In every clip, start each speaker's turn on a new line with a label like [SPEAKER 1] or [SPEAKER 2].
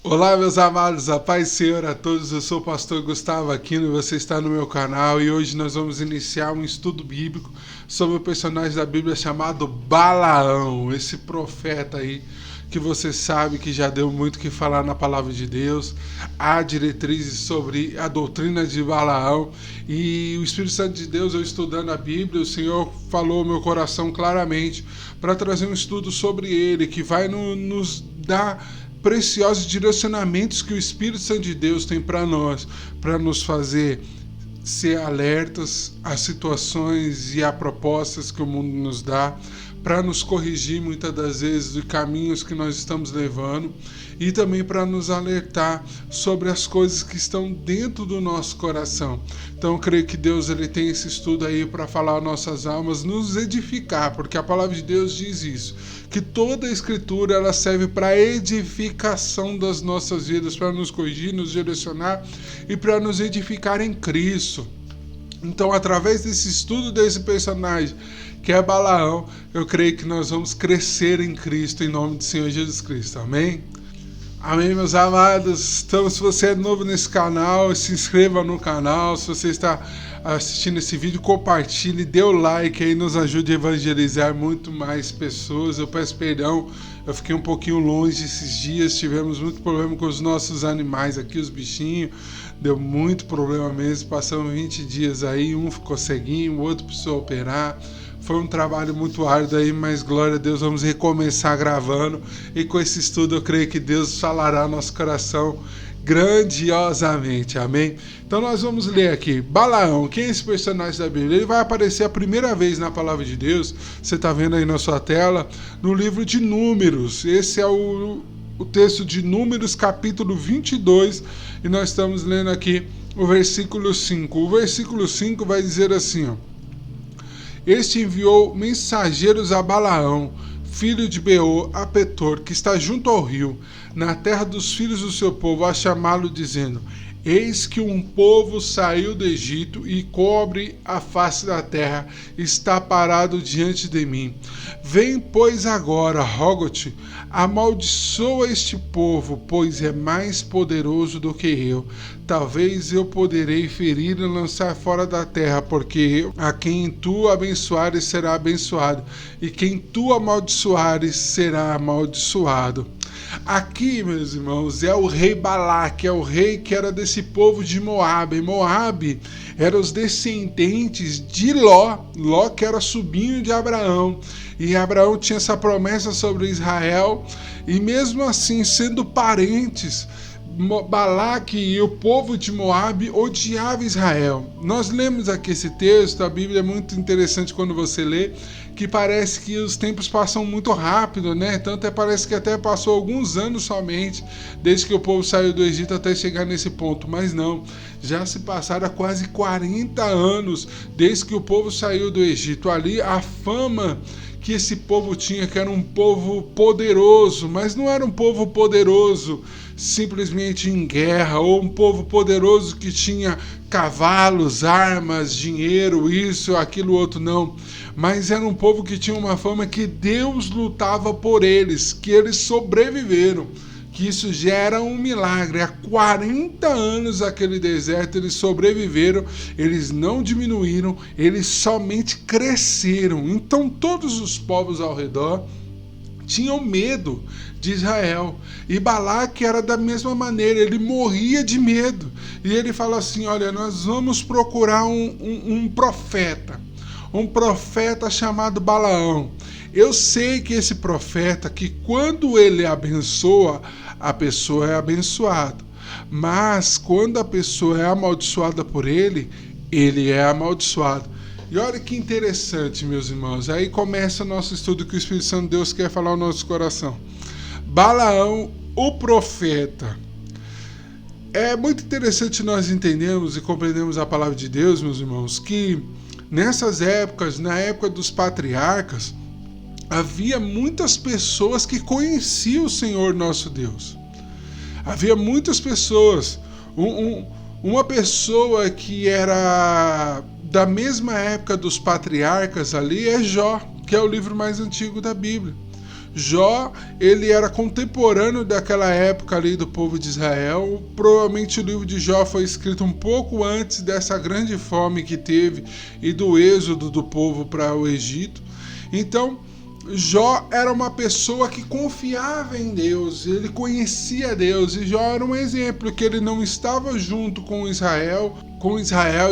[SPEAKER 1] Olá, meus amados, a paz do Senhor a todos. Eu sou o pastor Gustavo Aquino e você está no meu canal. E hoje nós vamos iniciar um estudo bíblico sobre o personagem da Bíblia chamado Balaão, esse profeta aí que você sabe que já deu muito o que falar na palavra de Deus. Há diretrizes sobre a doutrina de Balaão e o Espírito Santo de Deus, eu estudando a Bíblia, o Senhor falou ao meu coração claramente para trazer um estudo sobre ele que vai nos dar preciosos direcionamentos que o Espírito Santo de Deus tem para nos fazer ser alertas às situações e a propostas que o mundo nos dá, para nos corrigir muitas das vezes de caminhos que nós estamos levando e também para nos alertar sobre as coisas que estão dentro do nosso coração. Então eu creio que Deus ele tem esse estudo aí para falar às nossas almas, nos edificar, porque a palavra de Deus diz isso, que toda a escritura ela serve para edificação das nossas vidas, para nos corrigir, nos direcionar e para nos edificar em Cristo. Então, através desse estudo desse personagem, que é Balaão, eu creio que nós vamos crescer em Cristo, em nome do Senhor Jesus Cristo. Amém? Amém, meus amados. Então, se você é novo nesse canal, se inscreva no canal. Se você está assistindo esse vídeo, compartilhe, dê o like aí, nos ajude a evangelizar muito mais pessoas. Eu peço perdão, eu fiquei um pouquinho longe esses dias, tivemos muito problema com os nossos animais aqui, os bichinhos. Deu muito problema mesmo, passamos 20 dias aí, um ficou ceguinho, o outro precisou operar. Foi um trabalho muito árduo aí, mas glória a Deus, vamos recomeçar gravando. E com esse estudo eu creio que Deus falará ao nosso coração grandiosamente, amém? Então nós vamos ler aqui, Balaão, quem é esse personagem da Bíblia? Ele vai aparecer a primeira vez na palavra de Deus, você está vendo aí na sua tela, no livro de Números. Esse é o texto de Números, capítulo 22, e nós estamos lendo aqui o versículo 5. O versículo 5 vai dizer assim, ó: Este enviou mensageiros a Balaão, filho de Beor, a Petor, que está junto ao rio, na terra dos filhos do seu povo, a chamá-lo, dizendo: Eis que um povo saiu do Egito e cobre a face da terra, está parado diante de mim. Vem, pois, agora, rogo-te, amaldiçoa este povo, pois é mais poderoso do que eu. Talvez eu poderei ferir e lançar fora da terra, porque a quem tu abençoares será abençoado, e quem tu amaldiçoares será amaldiçoado. Aqui, meus irmãos, é o rei Balaque, é o rei que era desse povo de Moabe. Moabe eram os descendentes de Ló, Ló que era sobrinho de Abraão. E Abraão tinha essa promessa sobre Israel, e mesmo assim, sendo parentes, Balaque e o povo de Moabe odiavam Israel. Nós lemos aqui esse texto, a Bíblia é muito interessante quando você lê, que parece que os tempos passam muito rápido, né? Tanto parece que até passou alguns anos somente, desde que o povo saiu do Egito até chegar nesse ponto, mas não, já se passaram quase 40 anos desde que o povo saiu do Egito. Ali a fama que esse povo tinha, que era um povo poderoso, mas não era um povo poderoso simplesmente em guerra, ou um povo poderoso que tinha cavalos, armas, dinheiro, isso, aquilo, outro, não. Mas era um povo que tinha uma fama que Deus lutava por eles, que eles sobreviveram, que isso já era um milagre. Há 40 anos aquele deserto eles sobreviveram, eles não diminuíram, eles somente cresceram. Então todos os povos ao redor tinham medo de Israel. E Balaque era da mesma maneira, ele morria de medo. E ele fala assim, olha, nós vamos procurar um profeta chamado Balaão. Eu sei que esse profeta, que quando ele abençoa, a pessoa é abençoada. Mas quando a pessoa é amaldiçoada por ele, ele é amaldiçoado. E olha que interessante, meus irmãos. Aí começa o nosso estudo que o Espírito Santo de Deus quer falar ao nosso coração. Balaão, o profeta. É muito interessante nós entendermos e compreendermos a palavra de Deus, meus irmãos, que nessas épocas, na época dos patriarcas, havia muitas pessoas que conheciam o Senhor nosso Deus. Havia muitas pessoas. Uma pessoa que era da mesma época dos patriarcas ali é Jó, que é o livro mais antigo da Bíblia. Jó, ele era contemporâneo daquela época ali do povo de Israel. Provavelmente o livro de Jó foi escrito um pouco antes dessa grande fome que teve e do êxodo do povo para o Egito. Então, Jó era uma pessoa que confiava em Deus, ele conhecia Deus, e Jó era um exemplo que ele não estava junto com Israel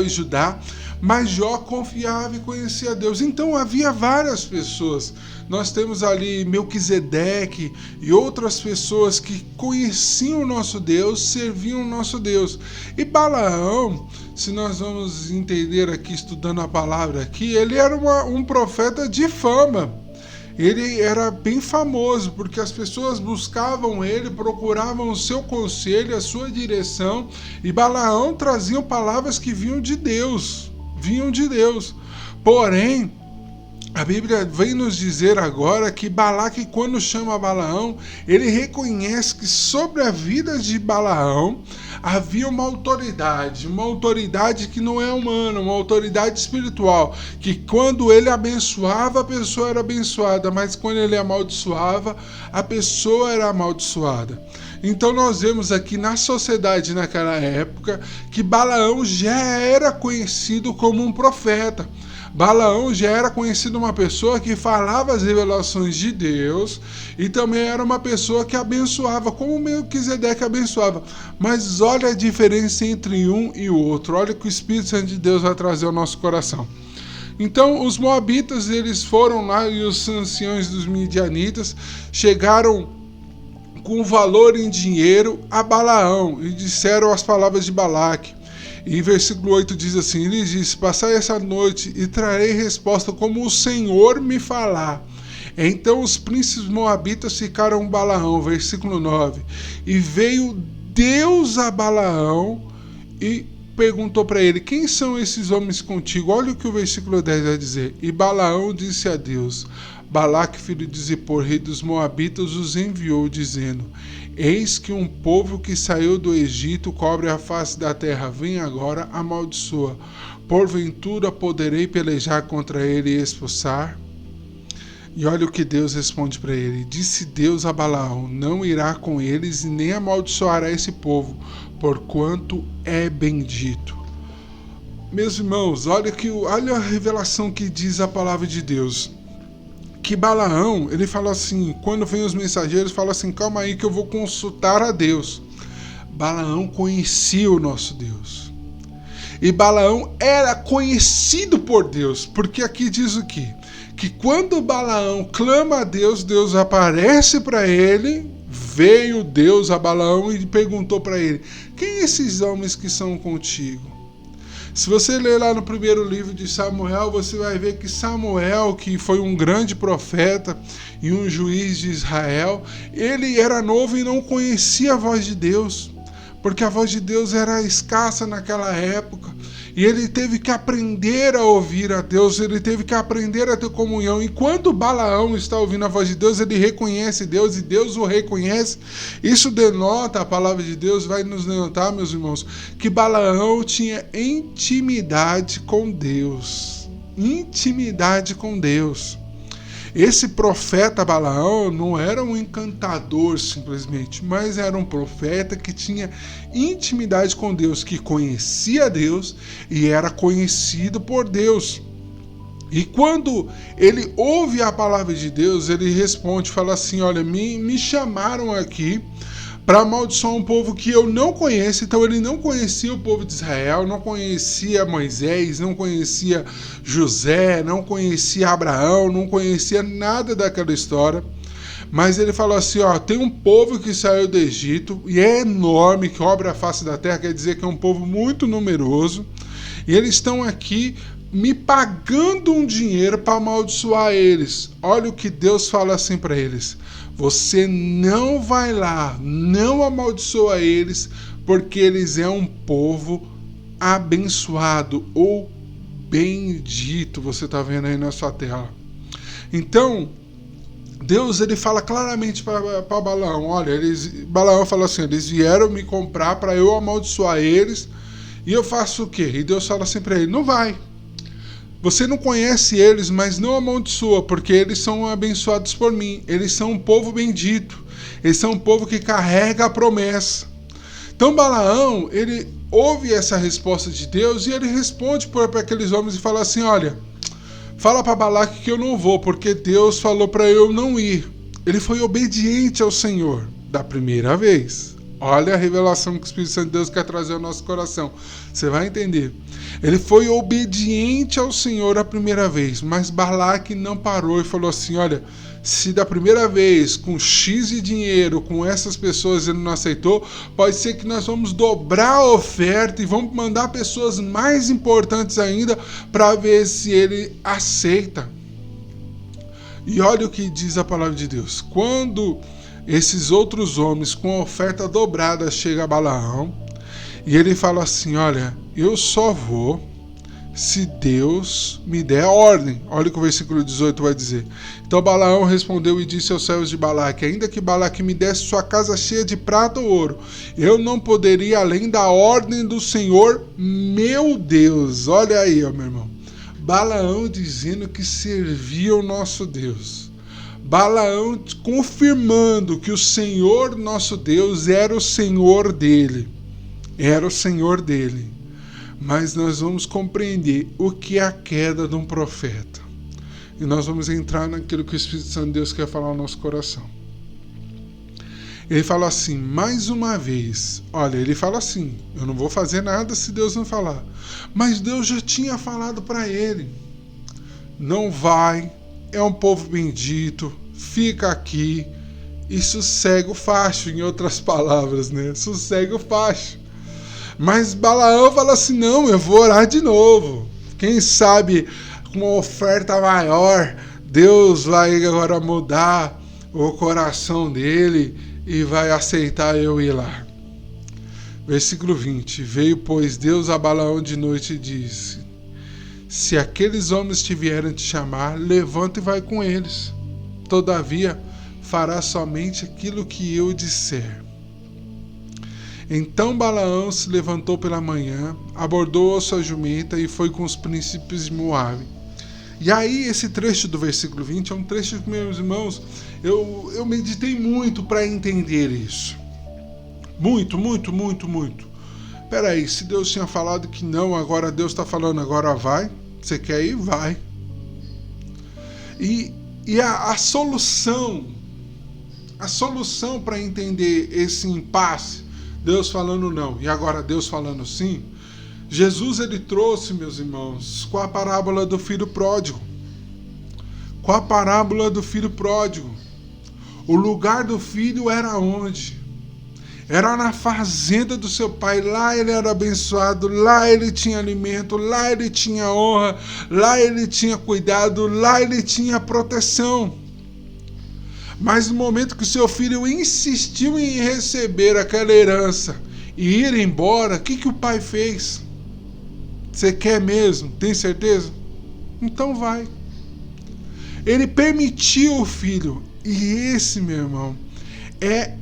[SPEAKER 1] e Judá, mas Jó confiava e conhecia Deus. Então havia várias pessoas. Nós temos ali Melquisedeque e outras pessoas que conheciam o nosso Deus, serviam o nosso Deus. E Balaão, se nós vamos entender aqui, estudando a palavra aqui, ele era um profeta de fama. Ele era bem famoso, porque as pessoas buscavam ele, procuravam o seu conselho, a sua direção, e Balaão trazia palavras que vinham de Deus. Porém, a Bíblia vem nos dizer agora que Balaque, quando chama Balaão, ele reconhece que sobre a vida de Balaão havia uma autoridade que não é humana, uma autoridade espiritual, que quando ele abençoava, a pessoa era abençoada, mas quando ele amaldiçoava, a pessoa era amaldiçoada. Então nós vemos aqui na sociedade naquela época que Balaão já era conhecido como um profeta. Balaão já era conhecido uma pessoa que falava as revelações de Deus e também era uma pessoa que abençoava, como Melquisedeque abençoava. Mas olha a diferença entre um e o outro. Olha o que o Espírito Santo de Deus vai trazer ao nosso coração. Então os moabitas, eles foram lá, e os anciões dos midianitas chegaram com valor em dinheiro a Balaão e disseram as palavras de Balaque. E versículo 8 diz assim, ele disse: passai essa noite e trarei resposta como o Senhor me falar. Então os príncipes moabitas ficaram com Balaão, versículo 9. E veio Deus a Balaão e perguntou para ele: quem são esses homens contigo? Olha o que o versículo 10 vai dizer. E Balaão disse a Deus: Balaque, filho de Zippor, rei dos moabitas, os enviou, dizendo: eis que um povo que saiu do Egito cobre a face da terra, vem agora, amaldiçoa. Porventura poderei pelejar contra ele e expulsar? E olha o que Deus responde para ele. Disse Deus a Balaão: não irá com eles e nem amaldiçoará esse povo, porquanto é bendito. Meus irmãos, olha a revelação que diz a palavra de Deus. Que Balaão, ele fala assim, quando vem os mensageiros, fala assim: calma aí que eu vou consultar a Deus. Balaão conhecia o nosso Deus. E Balaão era conhecido por Deus, porque aqui diz o quê? Que quando Balaão clama a Deus, Deus aparece para ele. Veio Deus a Balaão e perguntou para ele: quem esses homens que são contigo? Se você ler lá no primeiro livro de Samuel, você vai ver que Samuel, que foi um grande profeta e um juiz de Israel, ele era novo e não conhecia a voz de Deus, porque a voz de Deus era escassa naquela época. E ele teve que aprender a ouvir a Deus, ele teve que aprender a ter comunhão. E quando Balaão está ouvindo a voz de Deus, ele reconhece Deus e Deus o reconhece. Isso denota, a palavra de Deus vai nos denotar, meus irmãos, que Balaão tinha intimidade com Deus. Intimidade com Deus. Esse profeta Balaão não era um encantador simplesmente, mas era um profeta que tinha intimidade com Deus, que conhecia Deus e era conhecido por Deus. E quando ele ouve a palavra de Deus, ele responde, fala assim: olha, me chamaram aqui para amaldiçoar um povo que eu não conheço. Então ele não conhecia o povo de Israel, não conhecia Moisés, não conhecia José, não conhecia Abraão, não conhecia nada daquela história. Mas ele falou assim: ó, tem um povo que saiu do Egito e é enorme, que cobre a face da terra, quer dizer que é um povo muito numeroso, e eles estão aqui me pagando um dinheiro para amaldiçoar eles. Olha o que Deus fala assim para eles: você não vai lá, não amaldiçoa eles, porque eles é um povo abençoado ou bendito. Você está vendo aí na sua tela. Então Deus, ele fala claramente para Balaão: olha, Balaão fala assim: eles vieram me comprar para eu amaldiçoar eles, e eu faço o quê? E Deus fala assim para ele: não vai. Você não conhece eles, mas não amaldiçoa, porque eles são abençoados por mim. Eles são um povo bendito. Eles são um povo que carrega a promessa. Então Balaão, ele ouve essa resposta de Deus e ele responde para aqueles homens e fala assim: olha, fala para Balaque que eu não vou, porque Deus falou para eu não ir. Ele foi obediente ao Senhor da primeira vez. Olha a revelação que o Espírito Santo de Deus quer trazer ao nosso coração. Você vai entender. Ele foi obediente ao Senhor a primeira vez, mas Balaque não parou e falou assim: olha, se da primeira vez, com X de dinheiro, com essas pessoas ele não aceitou, pode ser que nós vamos dobrar a oferta e vamos mandar pessoas mais importantes ainda para ver se ele aceita. E olha o que diz a palavra de Deus. Quando esses outros homens com a oferta dobrada chegam a Balaão e ele fala assim: olha, eu só vou se Deus me der a ordem. Olha o que o versículo 18 vai dizer. Então Balaão respondeu e disse aos servos de Balaque: ainda que Balaque me desse sua casa cheia de prata ou ouro, eu não poderia ir além da ordem do Senhor meu Deus. Olha aí, ó, meu irmão. Balaão dizendo que servia o nosso Deus. Balaão confirmando que o Senhor nosso Deus era o Senhor dele. Era o Senhor dele. Mas nós vamos compreender o que é a queda de um profeta. E nós vamos entrar naquilo que o Espírito Santo de Deus quer falar no nosso coração. Ele fala assim, mais uma vez, olha, ele fala assim: eu não vou fazer nada se Deus não falar. Mas Deus já tinha falado para ele: não vai, é um povo bendito, fica aqui e sossega o facho, em outras palavras, né? Sossega o facho. Mas Balaão fala assim: não, eu vou orar de novo. Quem sabe com uma oferta maior, Deus vai agora mudar o coração dele e vai aceitar eu ir lá. Versículo 20. Veio, pois, Deus a Balaão de noite e disse: se aqueles homens te vierem te chamar, levanta e vai com eles. Todavia, fará somente aquilo que eu disser. Então Balaão se levantou pela manhã, abordou a sua jumenta e foi com os príncipes de Moabe. E aí esse trecho do versículo 20 é um trecho que, meus irmãos, eu meditei muito para entender isso. Muito. Peraí, se Deus tinha falado que não, agora Deus está falando, agora vai. Você quer ir? Vai. E a solução para entender esse impasse, Deus falando não e agora Deus falando sim, Jesus ele trouxe, meus irmãos, com a parábola do filho pródigo. Com a parábola do filho pródigo. O lugar do filho era onde? Era na fazenda do seu pai. Lá ele era abençoado, lá ele tinha alimento, lá ele tinha honra, lá ele tinha cuidado, lá ele tinha proteção. Mas no momento que o seu filho insistiu em receber aquela herança e ir embora, o que o pai fez? Você quer mesmo? Tem certeza? Então vai. Ele permitiu o filho. E esse, meu irmão, é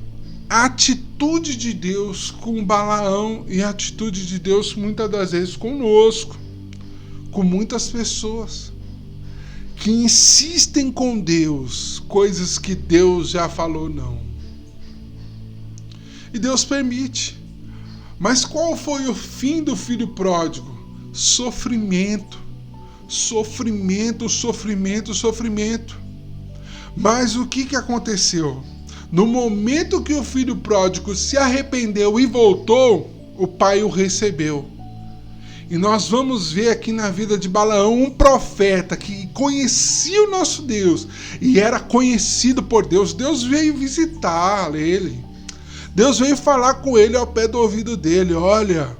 [SPEAKER 1] a atitude de Deus com Balaão e a atitude de Deus muitas das vezes conosco, com muitas pessoas que insistem com Deus, coisas que Deus já falou não. E Deus permite. Mas qual foi o fim do filho pródigo? Sofrimento. Mas o que aconteceu? No momento que o filho pródigo se arrependeu e voltou, o pai o recebeu. E nós vamos ver aqui na vida de Balaão um profeta que conhecia o nosso Deus e era conhecido por Deus. Deus veio visitar ele. Deus veio falar com ele ao pé do ouvido dele: olha,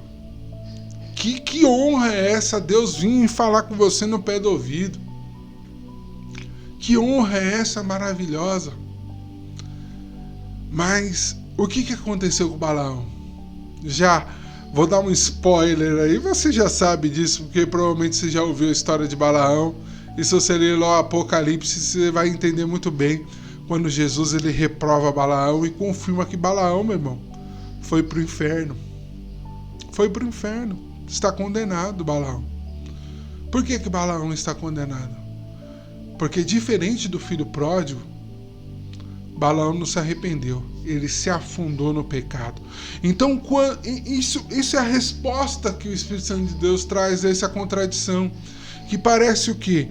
[SPEAKER 1] que honra é essa? Deus vir falar com você no pé do ouvido. Que honra é essa maravilhosa? Mas o que aconteceu com Balaão? Já vou dar um spoiler aí, você já sabe disso, porque provavelmente você já ouviu a história de Balaão. E se você ler lá o Apocalipse, você vai entender muito bem quando Jesus ele reprova Balaão e confirma que Balaão, meu irmão, foi para o inferno. Foi para o inferno. Está condenado, Balaão. Por que Balaão está condenado? Porque diferente do filho pródigo, Balaão não se arrependeu, ele se afundou no pecado. Então isso é a resposta que o Espírito Santo de Deus traz a essa contradição, que parece o quê?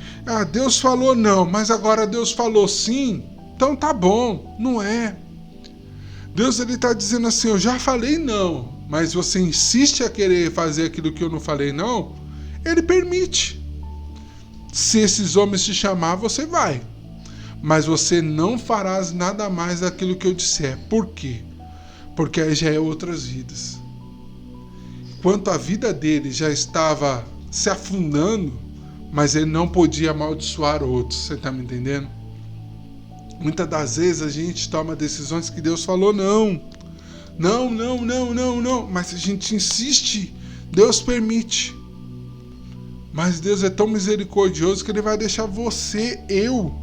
[SPEAKER 1] Deus falou não, mas agora Deus falou sim, então tá bom. Não é. Deus está dizendo assim, eu já falei não, mas você insiste a querer fazer aquilo que eu não falei não, ele permite. Se esses homens te chamar, você vai. Mas você não farás nada mais daquilo que eu disser. Por quê? Porque aí já é outras vidas. Enquanto a vida dele já estava se afundando, mas ele não podia amaldiçoar outros. Você está me entendendo? Muitas das vezes a gente toma decisões que Deus falou não. Não, não, não, não, não. Mas a gente insiste, Deus permite. Mas Deus é tão misericordioso que Ele vai deixar eu,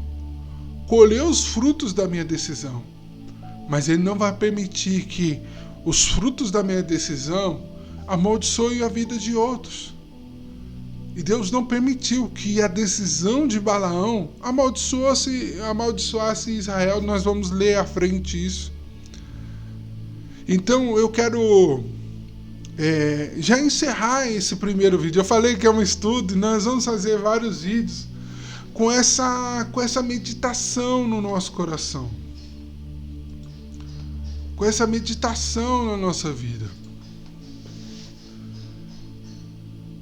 [SPEAKER 1] colher os frutos da minha decisão. Mas Ele não vai permitir que os frutos da minha decisão amaldiçoem a vida de outros. E Deus não permitiu que a decisão de Balaão amaldiçoasse Israel. Nós vamos ler à frente isso. Então eu quero já encerrar esse primeiro vídeo. Eu falei que é um estudo e nós vamos fazer vários vídeos com essa meditação no nosso coração, com essa meditação na nossa vida.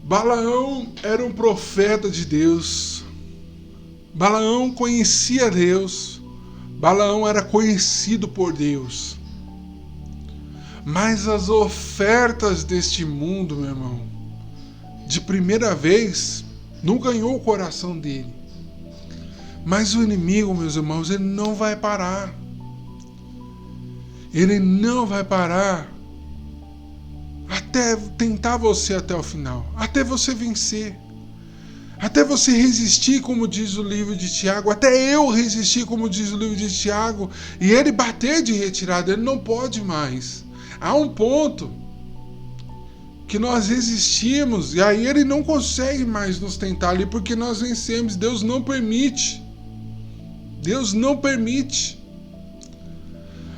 [SPEAKER 1] Balaão era um profeta de Deus. Balaão conhecia Deus. Balaão era conhecido por Deus. Mas as ofertas deste mundo, meu irmão, de primeira vez, não ganhou o coração dele. Mas o inimigo, meus irmãos, ele não vai parar. Ele não vai parar até tentar você até o final, até você vencer, até você resistir, como diz o livro de Tiago, até eu resistir, como diz o livro de Tiago, e ele bater de retirada. Ele não pode mais. Há um ponto que nós resistimos e aí ele não consegue mais nos tentar ali, porque nós vencemos. Deus não permite. Deus não permite.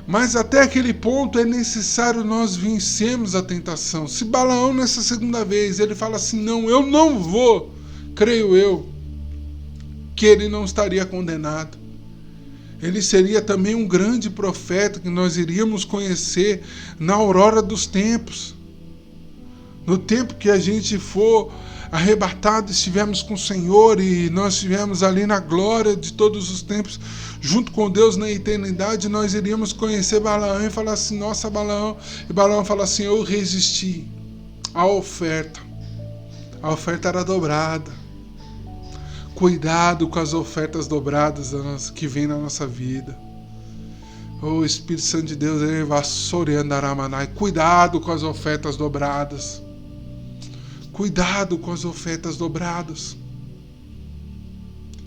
[SPEAKER 1] Mas até aquele ponto é necessário nós vencermos a tentação. Se Balaão nessa segunda vez ele fala assim, não, eu não vou, creio eu, que ele não estaria condenado. Ele seria também um grande profeta que nós iríamos conhecer na aurora dos tempos. No tempo que a gente for arrebatado, estivermos com o Senhor e nós estivermos ali na glória de todos os tempos, junto com Deus na eternidade, nós iríamos conhecer Balaão e falar assim, nossa, Balaão. E Balaão fala assim, eu resisti à oferta. A oferta era dobrada. Cuidado com as ofertas dobradas que vem na nossa vida. O Espírito Santo de Deus, ele vai soreandaramanai. Cuidado com as ofertas dobradas. Cuidado com as ofertas dobradas.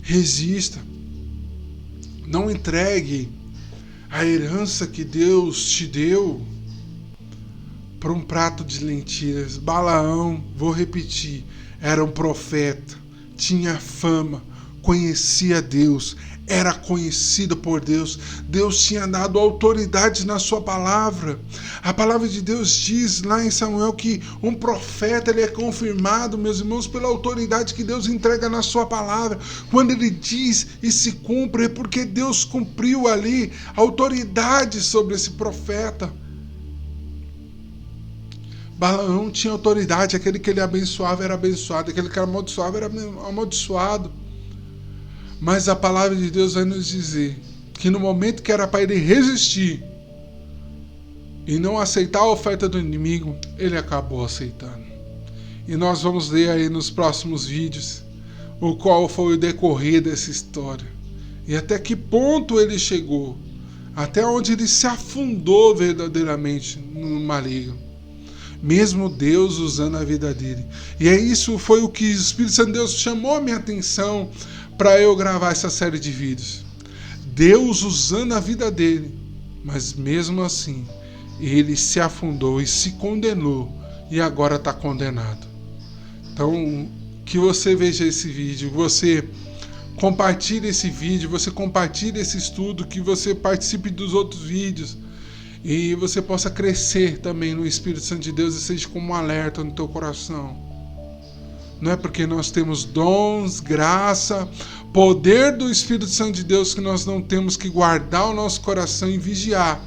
[SPEAKER 1] Resista. Não entregue a herança que Deus te deu para um prato de lentilhas. Balaão, vou repetir, era um profeta. Tinha fama, conhecia Deus, era conhecido por Deus. Deus tinha dado autoridade na sua palavra. A palavra de Deus diz lá em Samuel que um profeta ele é confirmado, meus irmãos, pela autoridade que Deus entrega na sua palavra. Quando ele diz e se cumpre, é porque Deus cumpriu ali a autoridade sobre esse profeta. Balaão tinha autoridade, aquele que ele abençoava era abençoado, aquele que amaldiçoava era amaldiçoado. Mas a palavra de Deus vai nos dizer que no momento que era para ele resistir e não aceitar a oferta do inimigo, ele acabou aceitando. E nós vamos ler aí nos próximos vídeos o qual foi o decorrer dessa história e até que ponto ele chegou, até onde ele se afundou verdadeiramente no maligno. Mesmo Deus usando a vida dele. E isso foi o que o Espírito Santo de Deus chamou a minha atenção para eu gravar essa série de vídeos. Deus usando a vida dele, mas mesmo assim, ele se afundou e se condenou e agora está condenado. Então, que você veja esse vídeo, que você compartilhe esse vídeo, você compartilhe esse estudo, que você participe dos outros vídeos e você possa crescer também no Espírito Santo de Deus e seja como um alerta no teu coração. Não é porque nós temos dons, graça, poder do Espírito Santo de Deus que nós não temos que guardar o nosso coração e vigiar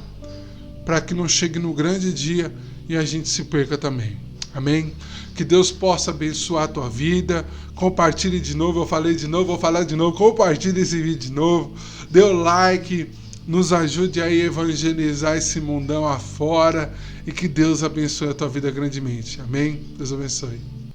[SPEAKER 1] para que não chegue no grande dia e a gente se perca também. Amém? Que Deus possa abençoar a tua vida. Compartilhe de novo, eu falei de novo, vou falar de novo. Compartilhe esse vídeo de novo. Dê o like, nos ajude a evangelizar esse mundão afora e que Deus abençoe a tua vida grandemente. Amém? Deus abençoe.